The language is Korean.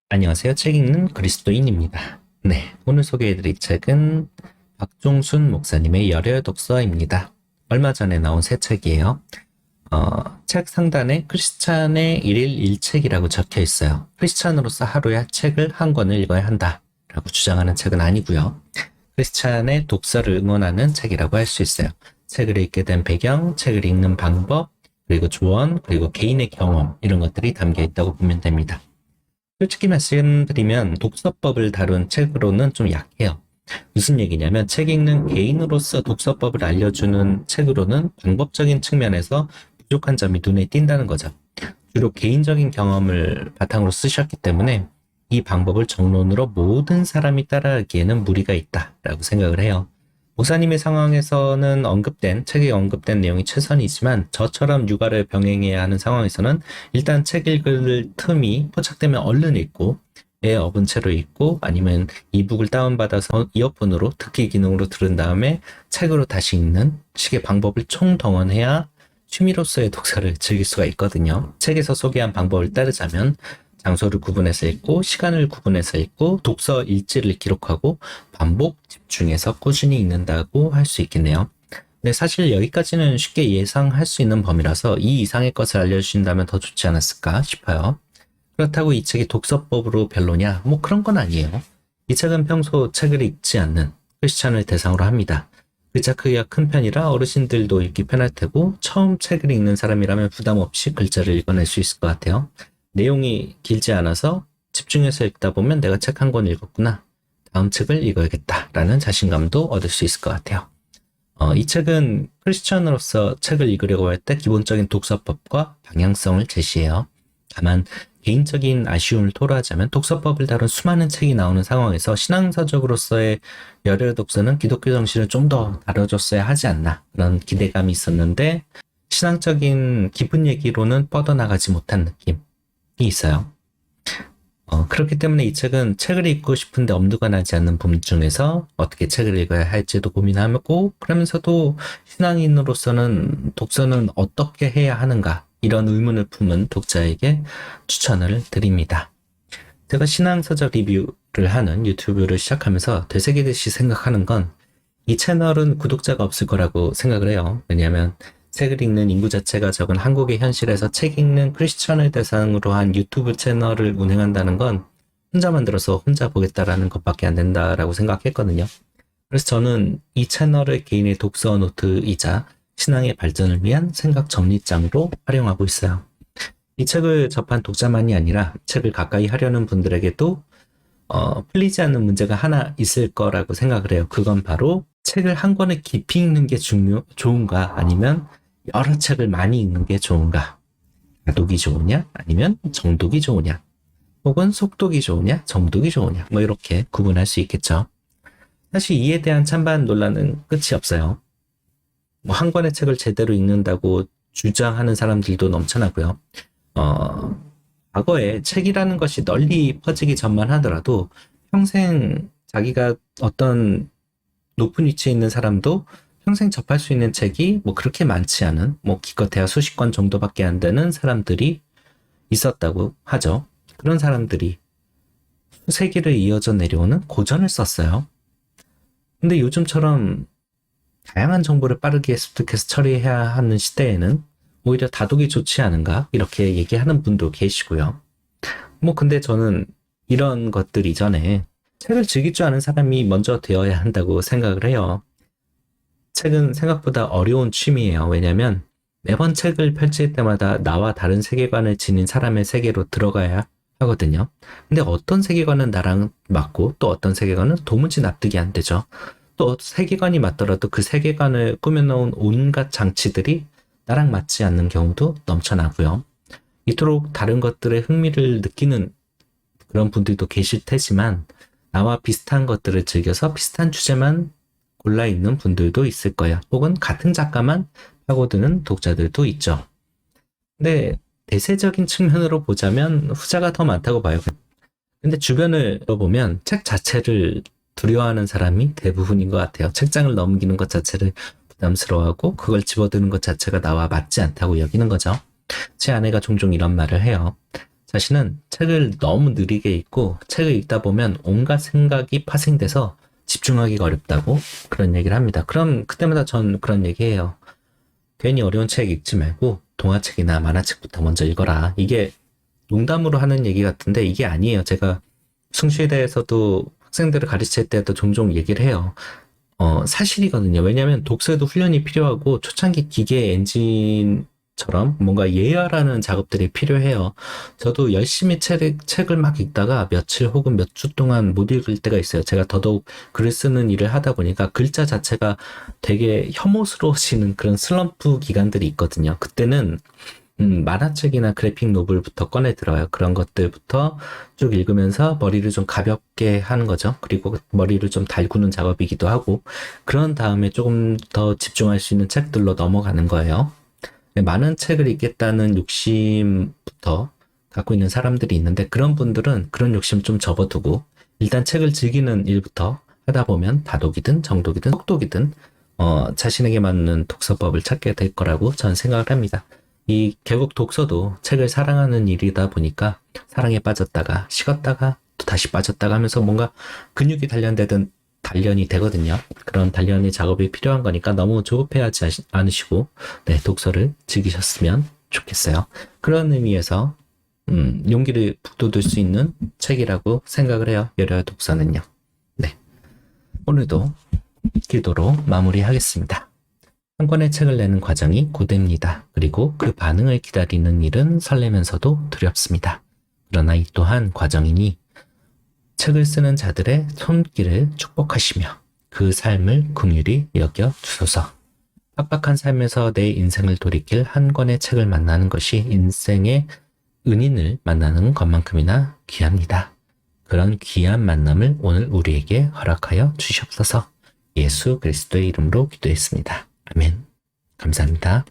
안녕하세요. 책 읽는 그리스도인입니다. 네, 오늘 소개해드릴 책은 박종순 목사님의 열혈 독서입니다. 얼마 전에 나온 새 책이에요. 책 상단에 크리스찬의 일일 일책이라고 적혀 있어요. 크리스찬으로서 하루에 책을 한 권을 읽어야 한다 라고 주장하는 책은 아니고요. 크리스찬의 독서를 응원하는 책이라고 할 수 있어요. 책을 읽게 된 배경, 책을 읽는 방법, 그리고 조언, 그리고 개인의 경험 이런 것들이 담겨 있다고 보면 됩니다. 솔직히 말씀드리면 독서법을 다룬 책으로는 좀 약해요. 무슨 얘기냐면 책 읽는 개인으로서 독서법을 알려주는 책으로는 방법적인 측면에서 부족한 점이 눈에 띈다는 거죠. 주로 개인적인 경험을 바탕으로 쓰셨기 때문에 이 방법을 정론으로 모든 사람이 따라하기에는 무리가 있다라고 생각을 해요. 목사님의 상황에서는 책에 언급된 내용이 최선이지만 저처럼 육아를 병행해야 하는 상황에서는 일단 책 읽을 틈이 포착되면 얼른 읽고 애 업은 채로 읽고 아니면 이북을 다운받아서 이어폰으로 듣기 기능으로 들은 다음에 책으로 다시 읽는 식의 방법을 총동원해야 취미로서의 독서를 즐길 수가 있거든요. 책에서 소개한 방법을 따르자면 장소를 구분해서 읽고 시간을 구분해서 읽고 독서 일지를 기록하고 반복 집중해서 꾸준히 읽는다고 할 수 있겠네요. 근데 사실 여기까지는 쉽게 예상할 수 있는 범위라서 이 이상의 것을 알려주신다면 더 좋지 않았을까 싶어요. 그렇다고 이 책이 독서법으로 별로냐? 뭐 그런 건 아니에요. 이 책은 평소 책을 읽지 않는 크리스찬을 대상으로 합니다. 글자 크기가 큰 편이라 어르신들도 읽기 편할 테고 처음 책을 읽는 사람이라면 부담 없이 글자를 읽어낼 수 있을 것 같아요. 내용이 길지 않아서 집중해서 읽다 보면 내가 책 한 권 읽었구나. 다음 책을 읽어야겠다라는 자신감도 얻을 수 있을 것 같아요. 이 책은 크리스천으로서 책을 읽으려고 할 때 기본적인 독서법과 방향성을 제시해요. 다만 개인적인 아쉬움을 토로하자면 독서법을 다룬 수많은 책이 나오는 상황에서 신앙서적으로서의 열혈 독서는 기독교 정신을 좀 더 다뤄줬어야 하지 않나 그런 기대감이 있었는데 신앙적인 깊은 얘기로는 뻗어나가지 못한 느낌이 있어요. 그렇기 때문에 이 책은 책을 읽고 싶은데 엄두가 나지 않는 분 중에서 어떻게 책을 읽어야 할지도 고민하고 그러면서도 신앙인으로서는 독서는 어떻게 해야 하는가 이런 의문을 품은 독자에게 추천을 드립니다. 제가 신앙서적 리뷰를 하는 유튜브를 시작하면서 되새기듯이 생각하는 건 이 채널은 구독자가 없을 거라고 생각을 해요. 왜냐하면 책을 읽는 인구 자체가 적은 한국의 현실에서 책 읽는 크리스천을 대상으로 한 유튜브 채널을 운행한다는 건 혼자 만들어서 혼자 보겠다라는 것밖에 안 된다라고 생각했거든요. 그래서 저는 이 채널을 개인의 독서 노트이자 신앙의 발전을 위한 생각 정리장으로 활용하고 있어요. 이 책을 접한 독자만이 아니라 책을 가까이 하려는 분들에게도 풀리지 않는 문제가 하나 있을 거라고 생각을 해요. 그건 바로 책을 한 권을 깊이 읽는 게 좋은가 아니면 여러 책을 많이 읽는 게 좋은가? 다독이 좋으냐? 아니면 정독이 좋으냐? 혹은 속독이 좋으냐? 정독이 좋으냐? 뭐 이렇게 구분할 수 있겠죠. 사실 이에 대한 찬반 논란은 끝이 없어요. 뭐 한 권의 책을 제대로 읽는다고 주장하는 사람들도 넘쳐나고요. 과거에 책이라는 것이 널리 퍼지기 전만 하더라도 평생 자기가 어떤 높은 위치에 있는 사람도 평생 접할 수 있는 책이 뭐 그렇게 많지 않은 기껏해야 수십 권 정도밖에 안 되는 사람들이 있었다고 하죠. 그런 사람들이 수세기를 이어져 내려오는 고전을 썼어요. 근데 요즘처럼 다양한 정보를 빠르게 습득해서 처리해야 하는 시대에는 오히려 다독이 좋지 않은가 이렇게 얘기하는 분도 계시고요. 근데 저는 이런 것들 이전에 책을 즐길 줄 아는 사람이 먼저 되어야 한다고 생각을 해요. 책은 생각보다 어려운 취미예요. 왜냐하면 매번 책을 펼칠 때마다 나와 다른 세계관을 지닌 사람의 세계로 들어가야 하거든요. 근데 어떤 세계관은 나랑 맞고 또 어떤 세계관은 도무지 납득이 안 되죠. 또 세계관이 맞더라도 그 세계관을 꾸며놓은 온갖 장치들이 나랑 맞지 않는 경우도 넘쳐나고요. 이토록 다른 것들에 흥미를 느끼는 그런 분들도 계실 테지만 나와 비슷한 것들을 즐겨서 비슷한 주제만 골라 읽는 분들도 있을 거예요. 혹은 같은 작가만 파고드는 독자들도 있죠. 근데 대세적인 측면으로 보자면 후자가 더 많다고 봐요. 근데 주변을 보면 책 자체를 두려워하는 사람이 대부분인 것 같아요. 책장을 넘기는 것 자체를 부담스러워하고 그걸 집어드는 것 자체가 나와 맞지 않다고 여기는 거죠. 제 아내가 종종 이런 말을 해요. 자신은 책을 너무 느리게 읽고 책을 읽다 보면 온갖 생각이 파생돼서 집중하기가 어렵다고 그런 얘기를 합니다. 그럼 그때마다 전 그런 얘기해요. 괜히 어려운 책 읽지 말고 동화책이나 만화책부터 먼저 읽어라. 이게 농담으로 하는 얘기 같은데 이게 아니에요. 제가 숭실대에서도 학생들을 가르칠 때도 종종 얘기를 해요. 사실이거든요. 왜냐하면 독서에도 훈련이 필요하고 초창기 기계 엔진처럼 뭔가 예열하는 작업들이 필요해요. 저도 열심히 책을 막 읽다가 며칠 혹은 몇 주 동안 못 읽을 때가 있어요. 제가 더더욱 글을 쓰는 일을 하다 보니까 글자 자체가 되게 혐오스러워지는 그런 슬럼프 기간들이 있거든요. 그때는 만화책이나 그래픽 노블부터 꺼내 들어요. 그런 것들부터 쭉 읽으면서 머리를 좀 가볍게 하는 거죠. 그리고 머리를 좀 달구는 작업이기도 하고, 그런 다음에 조금 더 집중할 수 있는 책들로 넘어가는 거예요. 많은 책을 읽겠다는 욕심부터 갖고 있는 사람들이 있는데, 그런 분들은 그런 욕심 좀 접어두고, 일단 책을 즐기는 일부터 하다 보면 다독이든 정독이든 속독이든, 자신에게 맞는 독서법을 찾게 될 거라고 저는 생각을 합니다. 결국 독서도 책을 사랑하는 일이다 보니까 사랑에 빠졌다가 식었다가 또 다시 빠졌다가 하면서 뭔가 근육이 단련되든 단련이 되거든요. 그런 단련의 작업이 필요한 거니까 너무 조급해하지 않으시고 네, 독서를 즐기셨으면 좋겠어요. 그런 의미에서 용기를 북돋을 수 있는 책이라고 생각을 해요. 열혈 독서는요. 네, 오늘도 기도로 마무리하겠습니다. 한 권의 책을 내는 과정이 고됩니다. 그리고 그 반응을 기다리는 일은 설레면서도 두렵습니다. 그러나 이 또한 과정이니 책을 쓰는 자들의 손길을 축복하시며 그 삶을 긍휼히 여겨 주소서. 빡빡한 삶에서 내 인생을 돌이킬 한 권의 책을 만나는 것이 인생의 은인을 만나는 것만큼이나 귀합니다. 그런 귀한 만남을 오늘 우리에게 허락하여 주시옵소서. 예수 그리스도의 이름으로 기도했습니다. 아멘. 감사합니다.